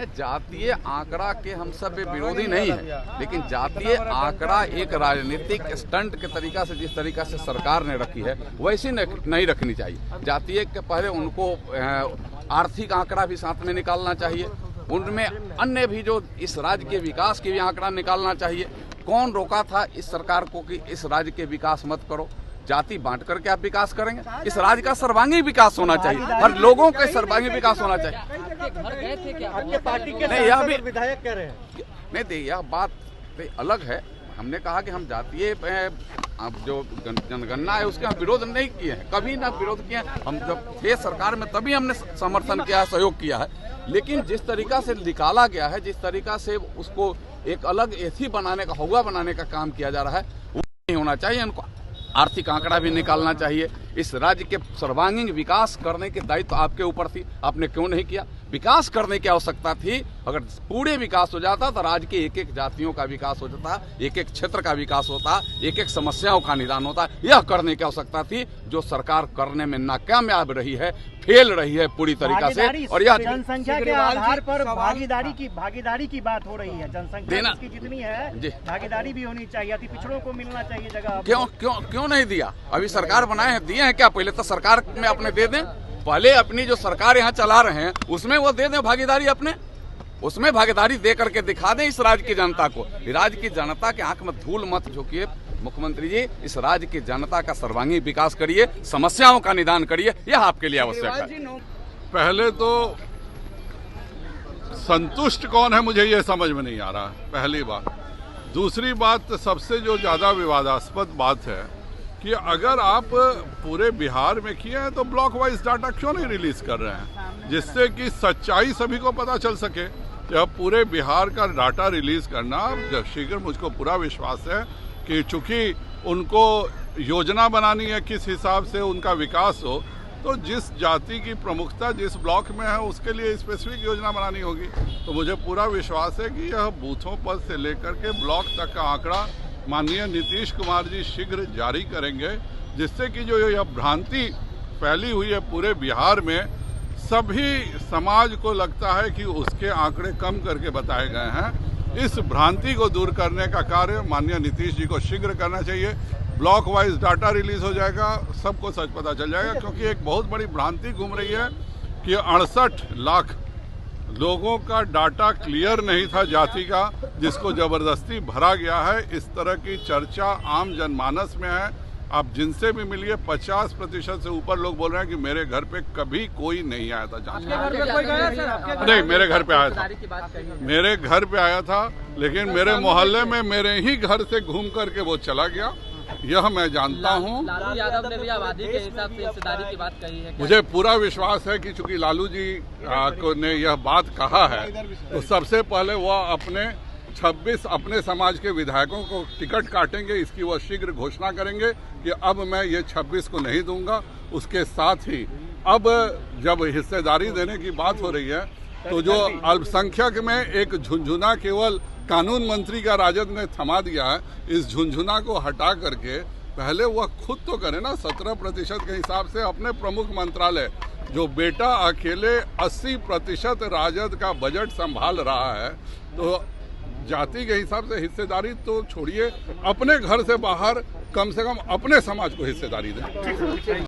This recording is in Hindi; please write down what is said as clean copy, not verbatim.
जातीय आंकड़ा के हम सब विरोधी नहीं है, लेकिन जातीय आंकड़ा एक राजनीतिक स्टंट के तरीका से जिस तरीका से सरकार ने रखी है वैसी नहीं रखनी चाहिए। जातीय के पहले उनको आर्थिक आंकड़ा भी साथ में निकालना चाहिए, उनमें अन्य भी जो इस राज्य के विकास के भी आंकड़ा निकालना चाहिए। कौन रोका था इस सरकार को कि इस राज्य के विकास मत करो, जाति बांट करके आप विकास करेंगे? इस राज्य का सर्वांगीण विकास होना चाहिए, हर लोगों का सर्वांगीण विकास होना चाहिए। आपके पार्टी के नहीं, यह भी विधायक कह रहे हैं नहीं थे, यह बात अलग है। हमने कहा कि हम जातीय जो जनगणना है उसके हम विरोध नहीं किए हैं, कभी ना विरोध किए हैं। हम जब थे सरकार में तभी हमने समर्थन किया है, सहयोग किया है। लेकिन जिस तरीका से निकाला गया है, जिस तरीका से उसको एक अलग एथी बनाने का, हौवा बनाने का काम किया जा रहा है, वो नहीं होना चाहिए। उनको आर्थिक आंकड़ा भी निकालना चाहिए। इस राज्य के सर्वांगीण विकास करने के दायित्व आपके ऊपर थी, आपने क्यों नहीं किया? विकास करने की आवश्यकता थी। अगर पूरे विकास हो जाता तो राज्य के एक एक जातियों का विकास हो जाता, एक एक क्षेत्र का विकास होता, एक एक समस्याओं का निदान होता। यह करने की आवश्यकता थी, जो सरकार करने में नाकामयाब रही है, फेल रही है पूरी तरीका से। और यह जनसंख्या के आधार पर भागीदारी की बात हो रही है। जनसंख्या की जितनी है भागीदारी भी होनी चाहिए, अति पिछड़ों को मिलना चाहिए जगह। क्यों नहीं दिया? अभी सरकार बनाए हैं, दिए हैं क्या? पहले तो सरकार में अपने दे दें, पहले अपनी जो सरकार यहाँ चला रहे हैं उसमें वो दे दें भागीदारी, अपने उसमें भागीदारी दे करके दिखा दें इस राज्य की जनता को। राज्य की जनता के आंख में धूल मत झोंकिए मुख्यमंत्री जी, इस राज्य की जनता का सर्वांगीण विकास करिए, समस्याओं का निदान करिए, यह आपके लिए आवश्यक है। पहले तो संतुष्ट कौन है मुझे ये समझ में नहीं आ रहा, पहली बात। दूसरी बात, सबसे जो ज्यादा विवादास्पद बात है कि अगर आप पूरे बिहार में किए हैं तो ब्लॉक वाइज डाटा क्यों नहीं रिलीज कर रहे हैं, जिससे कि सच्चाई सभी को पता चल सके। जब पूरे बिहार का डाटा रिलीज करना जब शीघ्र, मुझको पूरा विश्वास है कि चूंकि उनको योजना बनानी है किस हिसाब से उनका विकास हो, तो जिस जाति की प्रमुखता जिस ब्लॉक में है उसके लिए स्पेसिफिक योजना बनानी होगी। तो मुझे पूरा विश्वास है कि यह बूथों पर से लेकर के ब्लॉक तक का आंकड़ा माननीय नीतीश कुमार जी शीघ्र जारी करेंगे, जिससे कि जो यह भ्रांति फैली हुई है पूरे बिहार में, सभी समाज को लगता है कि उसके आंकड़े कम करके बताए गए हैं। इस भ्रांति को दूर करने का कार्य माननीय नीतीश जी को शीघ्र करना चाहिए। ब्लॉक वाइज डाटा रिलीज हो जाएगा, सबको सच पता चल जाएगा। क्योंकि एक बहुत बड़ी भ्रांति घूम रही है कि 68 लाख लोगों का डाटा क्लियर नहीं था जाति का, जिसको जबरदस्ती भरा गया है। इस तरह की चर्चा आम जनमानस में है। आप जिनसे भी मिलिए 50% से ऊपर लोग बोल रहे हैं कि मेरे घर पे कभी कोई नहीं आया था जांच करने। नहीं, मेरे घर पे आया था, मेरे घर पे आया था, लेकिन मेरे मोहल्ले में मेरे ही घर से घूम करके वो चला गया। यह मैं जानता हूं। लालू यादव ने भी आबादी के हिसाब से हिस्सेदारी की बात कही है। मुझे पूरा विश्वास है कि चूंकि लालू जी को ने यह बात कहा है, तो सबसे पहले वह अपने 26 अपने समाज के विधायकों को टिकट काटेंगे, इसकी वह शीघ्र घोषणा करेंगे कि अब मैं ये 26 को नहीं दूंगा। उसके साथ ही अब जब हिस्सेदारी देने की बात हो रही है, तो जो अल्पसंख्यक में एक झुंझुना केवल कानून मंत्री का राजद ने थमा दिया है, इस झुंझुना को हटा करके पहले वह खुद तो करे ना। 17% के हिसाब से अपने प्रमुख मंत्रालय, जो बेटा अकेले 80% राजद का बजट संभाल रहा है, तो जाति के हिसाब से हिस्सेदारी तो छोड़िए, अपने घर से बाहर कम से कम अपने समाज को हिस्सेदारी दें।